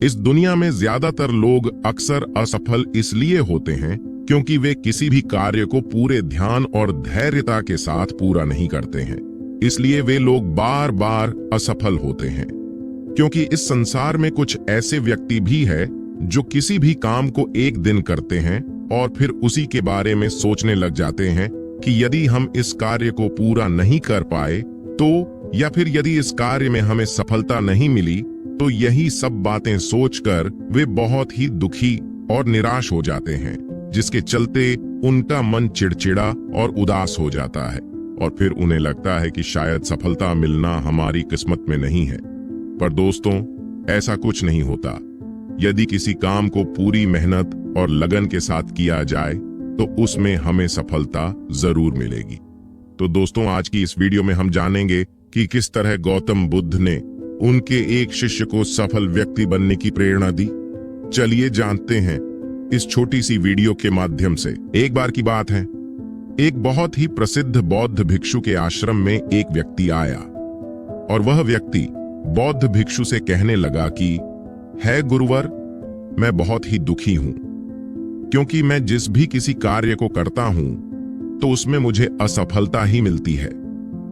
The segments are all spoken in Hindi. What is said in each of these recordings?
इस दुनिया में ज्यादातर लोग अक्सर असफल इसलिए होते हैं क्योंकि वे किसी भी कार्य को पूरे ध्यान और धैर्यता के साथ पूरा नहीं करते हैं। इसलिए वे लोग बार बार असफल होते हैं। क्योंकि इस संसार में कुछ ऐसे व्यक्ति भी है जो किसी भी काम को एक दिन करते हैं और फिर उसी के बारे में सोचने लग जाते हैं कि यदि हम इस कार्य को पूरा नहीं कर पाए तो, या फिर यदि इस कार्य में हमें सफलता नहीं मिली तो यही सब बातें सोचकर वे बहुत ही दुखी और निराश हो जाते हैं, जिसके चलते उनका मन चिड़चिड़ा और उदास हो जाता है और फिर उन्हें लगता है कि शायद सफलता मिलना हमारी किस्मत में नहीं है। पर दोस्तों, ऐसा कुछ नहीं होता। यदि किसी काम को पूरी मेहनत और लगन के साथ किया जाए तो उसमें हमें सफलता जरूर मिलेगी। तो दोस्तों, आज की इस वीडियो में हम जानेंगे कि किस तरह गौतम बुद्ध ने उनके एक शिष्य को सफल व्यक्ति बनने की प्रेरणा दी। चलिए जानते हैं इस छोटी सी वीडियो के माध्यम से। एक बार की बात है, एक बहुत ही प्रसिद्ध बौद्ध भिक्षु के आश्रम में एक व्यक्ति आया और वह व्यक्ति बौद्ध भिक्षु से कहने लगा कि है गुरुवर, मैं बहुत ही दुखी हूं क्योंकि मैं जिस भी किसी कार्य को करता हूं तो उसमें मुझे असफलता ही मिलती है।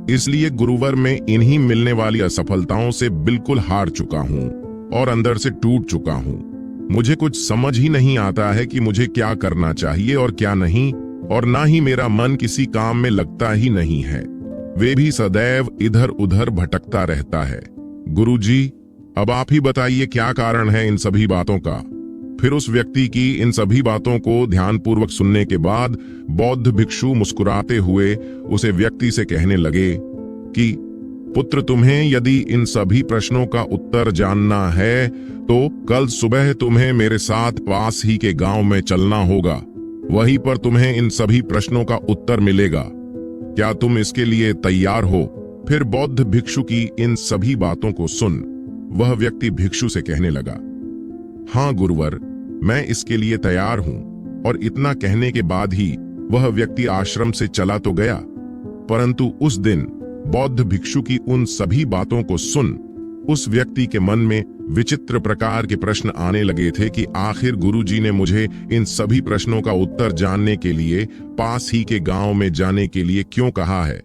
इसलिए गुरुवर, मैं इन्हीं मिलने वाली असफलताओं से बिल्कुल हार चुका हूं और अंदर से टूट चुका हूं। मुझे कुछ समझ ही नहीं आता है कि मुझे क्या करना चाहिए और क्या नहीं, और ना ही मेरा मन किसी काम में लगता ही नहीं है। वे भी सदैव इधर उधर भटकता रहता है। गुरुजी, अब आप ही बताइए क्या कारण है इन सभी बातों का। फिर उस व्यक्ति की इन सभी बातों को ध्यानपूर्वक सुनने के बाद बौद्ध भिक्षु मुस्कुराते हुए उसे व्यक्ति से कहने लगे कि पुत्र, तुम्हें यदि इन सभी प्रश्नों का उत्तर जानना है तो कल सुबह तुम्हें मेरे साथ पास ही के गांव में चलना होगा। वहीं पर तुम्हें इन सभी प्रश्नों का उत्तर मिलेगा। क्या तुम इसके लिए तैयार हो? फिर बौद्ध भिक्षु की इन सभी बातों को सुन वह व्यक्ति भिक्षु से कहने लगा, हाँ गुरुवर, मैं इसके लिए तैयार हूं। और इतना कहने के बाद ही वह व्यक्ति आश्रम से चला तो गया, परंतु उस दिन बौद्ध भिक्षु की उन सभी बातों को सुन उस व्यक्ति के मन में विचित्र प्रकार के प्रश्न आने लगे थे कि आखिर गुरुजी ने मुझे इन सभी प्रश्नों का उत्तर जानने के लिए पास ही के गांव में जाने के लिए क्यों कहा है?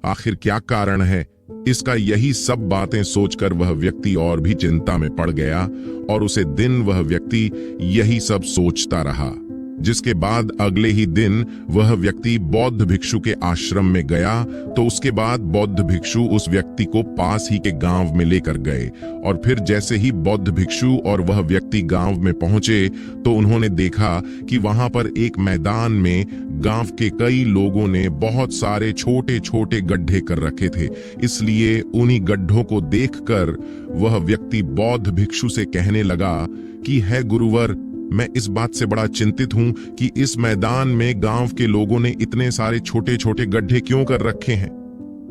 आखिर क्या कारण है इसका? यही सब बातें सोचकर वह व्यक्ति और भी चिंता में पड़ गया और उसे दिन वह व्यक्ति यही सब सोचता रहा। जिसके बाद अगले ही दिन वह व्यक्ति बौद्ध भिक्षु के आश्रम में गया। तो उसके बाद बौद्ध भिक्षु उस व्यक्ति को पास ही के गांव में लेकर गए और फिर जैसे ही बौद्ध भिक्षु और वह व्यक्ति गांव में पहुंचे तो उन्होंने देखा कि वहां पर एक मैदान में गांव के कई लोगों ने बहुत सारे छोटे छोटे गड्ढे कर रखे थे। इसलिए उन्हीं गड्ढों को देखकर वह व्यक्ति बौद्ध भिक्षु से कहने लगा कि है गुरुवर, मैं इस बात से बड़ा चिंतित हूं कि इस मैदान में गांव के लोगों ने इतने सारे छोटे छोटे गड्ढे क्यों कर रखे हैं?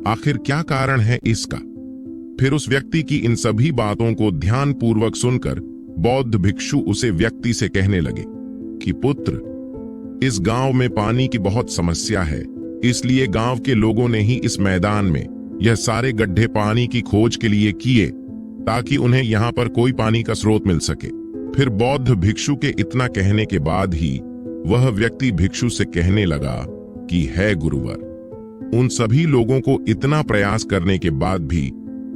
आखिर क्या कारण है इसका? फिर उस व्यक्ति की इन सभी बातों को ध्यानपूर्वक सुनकर बौद्ध भिक्षु उसे व्यक्ति से कहने लगे कि पुत्र, इस गांव में पानी की बहुत समस्या है, इसलिए गांव के लोगों ने ही इस मैदान में यह सारे गड्ढे पानी की खोज के लिए किए ताकि उन्हें यहाँ पर कोई पानी का स्रोत मिल सके। फिर बौद्ध भिक्षु के इतना कहने के बाद ही वह व्यक्ति भिक्षु से कहने लगा कि है गुरुवर, उन सभी लोगों को इतना प्रयास करने के बाद भी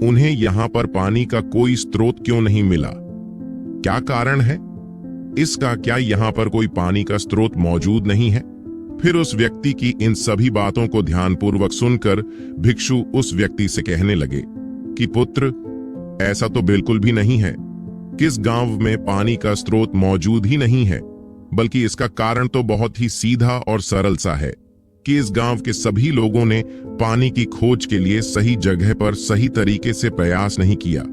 उन्हें यहाँ पर पानी का कोई स्रोत क्यों नहीं मिला? क्या कारण है इसका? क्या यहाँ पर कोई पानी का स्रोत मौजूद नहीं है? फिर उस व्यक्ति की इन सभी बातों को ध्यानपूर्वक सुनकर भिक्षु उस व्यक्ति से कहने लगे कि पुत्र, ऐसा तो बिल्कुल भी नहीं है। किस गांव में पानी का स्रोत मौजूद ही नहीं है, बल्कि इसका कारण तो बहुत ही सीधा और सरल सा है कि इस गांव के सभी लोगों ने पानी की खोज के लिए सही जगह पर सही तरीके से प्रयास नहीं किया।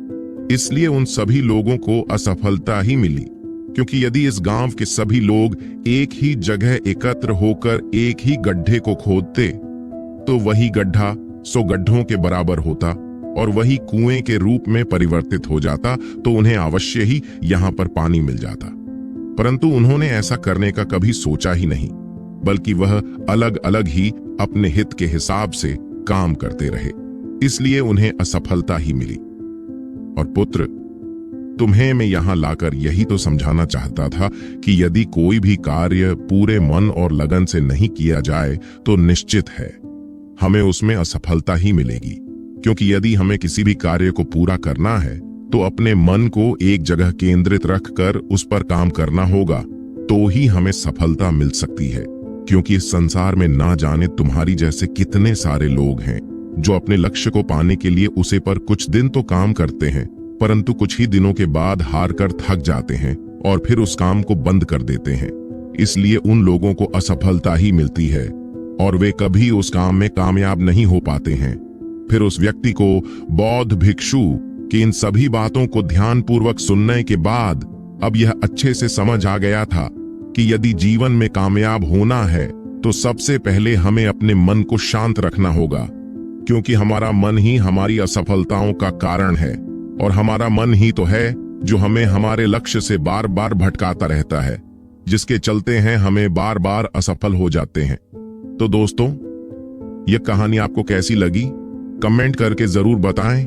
इसलिए उन सभी लोगों को असफलता ही मिली। क्योंकि यदि इस गांव के सभी लोग एक ही जगह एकत्र होकर एक ही गड्ढे को खोदते तो वही गड्ढा 100 गड्ढों के बराबर होता और वही कुएं के रूप में परिवर्तित हो जाता, तो उन्हें अवश्य ही यहाँ पर पानी मिल जाता। परंतु उन्होंने ऐसा करने का कभी सोचा ही नहीं, बल्कि वह अलग अलग ही अपने हित के हिसाब से काम करते रहे, इसलिए उन्हें असफलता ही मिली। और पुत्र, तुम्हें मैं यहाँ लाकर यही तो समझाना चाहता था कि यदि कोई भी कार्य पूरे मन और लगन से नहीं किया जाए तो निश्चित है हमें उसमें असफलता ही मिलेगी। क्योंकि यदि हमें किसी भी कार्य को पूरा करना है तो अपने मन को एक जगह केंद्रित रखकर उस पर काम करना होगा, तो ही हमें सफलता मिल सकती है। क्योंकि इस संसार में ना जाने तुम्हारी जैसे कितने सारे लोग हैं जो अपने लक्ष्य को पाने के लिए उसे पर कुछ दिन तो काम करते हैं, परंतु कुछ ही दिनों के बाद हार कर थक जाते हैं और फिर उस काम को बंद कर देते हैं। इसलिए उन लोगों को असफलता ही मिलती है और वे कभी उस काम में कामयाब नहीं हो पाते हैं। फिर उस व्यक्ति को बौद्ध भिक्षु की इन सभी बातों को ध्यानपूर्वक सुनने के बाद अब यह अच्छे से समझ आ गया था कि यदि जीवन में कामयाब होना है तो सबसे पहले हमें अपने मन को शांत रखना होगा। क्योंकि हमारा मन ही हमारी असफलताओं का कारण है और हमारा मन ही तो है जो हमें हमारे लक्ष्य से बार बार भटकाता रहता है, जिसके चलते हैं हमें बार बार असफल हो जाते हैं। तो दोस्तों, यह कहानी आपको कैसी लगी कमेंट करके जरूर बताएं